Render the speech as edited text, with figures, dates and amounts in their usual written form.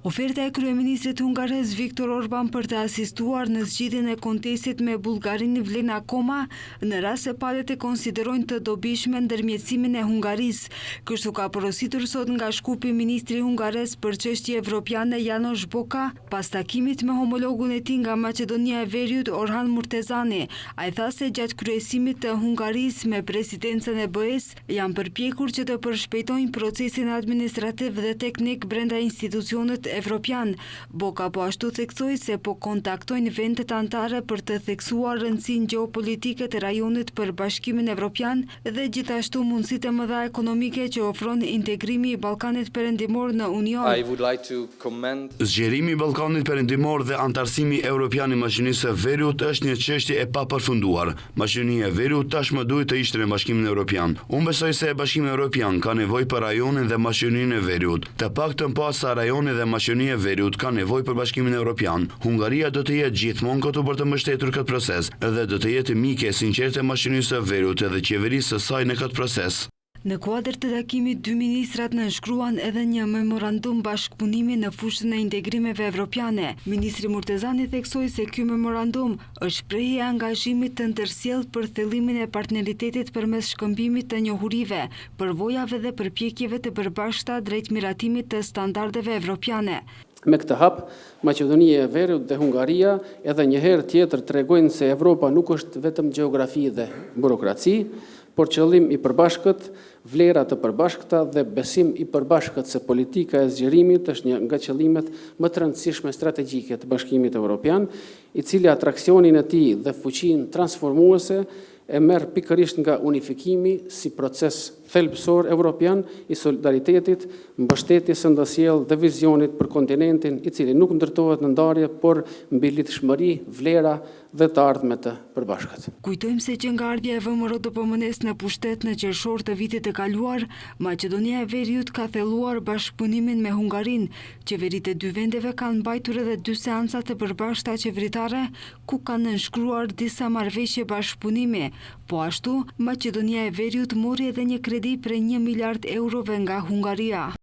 Oferta e kryeministrit hungarez Viktor Orban për të asistuar në zgjidhjen e kontestit me Bullgarinë vlen akoma në rast se palët e konsiderojnë të dobishme ndërmjetësimin e Hungarisë. Kështu ka porositur sot nga Shkupi ministri hungarez për çështje evropiane Janoš Boka pas takimit me homologun e tij nga Maqedonia e Veriut Orhan Murtezani. Ai tha se gjatë kryesimit të Hungarisë me presidencën e BE-s janë përpjekur që të përshpejtojnë procesin administrativ dhe teknik brenda institucionet evropian. Boka po ashtu theksoi se po kontaktojnë vendet anëtare për të theksuar rëndësinë gjeopolitike të rajonit për Bashkimin Evropian dhe gjithashtu mundësitë e mëdha ekonomike që ofron integrimi i Ballkanit Perëndimor në Union. Zgjerimi i Ballkanit Perëndimor dhe antarësimi evropian i Maqedonisë së Veriut është një çështje e papërfunduar. Maqedonia e Veriut tashmë duhet të ishte në Bashkimin Evropian. Unë besoj se Bashkimi Evropian ka nevojë për rajonin dhe Maqedoninë e Veriut. Të paktën pas sa rajoni dhe Maqedonia e Veriut ka nevojë për Bashkimin Evropian. Hungaria do të jetë gjithmonë këtu për të mbështetur këtë proces dhe do të jetë mike e sinqerte e Maqedonisë së Veriut dhe qeverisë së saj në këtë proces. Në kuadër të takimit, dy ministrat nënshkruan edhe një memorandum bashkëpunimi në fushën e integrimeve evropiane. Ministri Murtezani theksoi se ky memorandum është shprehje e angazhimit të ndërsjellë për thellimin e partneritetit përmes shkëmbimit të njohurive, përvojave dhe përpjekjeve të përbashkëta drejt miratimit të standardeve evropiane. Me këtë hap, Maqedonia e Veriut dhe Hungaria edhe një herë tjetër tregojnë se Evropa nuk është vetëm gjeografi dhe burokraci, por qëllim i përbashkët, vlera të përbashkëta dhe besim i përbashkët se politika e zgjerimit është një nga qëllimet më të rëndësishme strategjike të Bashkimit Evropian, i cili atraksionin e tij dhe fuqinë transformuese e merr pikërisht nga unifikimi si proces thelbësor evropian i solidaritetit, mbështetjes së ndërsjellë dhe vizionit për kontinentin i cili nuk ndërtohet në ndarje, por mbi lidhshmëri, vlera dhe të ardhmet të përbashkët. Kujtojmë se që nga ardhja e VMRO-DPMN-s në pushtet në qershor të vitit të kaluar, Maqedonia e Veriut ka thelluar bashkëpunimin me Hungarinë. Qeveritë e dy vendeve kanë mbajtur edhe dy seanca të përbashkëta qeveritare ku kanë nënshkruar disa marrëveshje bashkëpunimi. Po ashtu, Maqedonia e Veriut mori edhe një kredi për 1 miliard eurove nga Hungaria.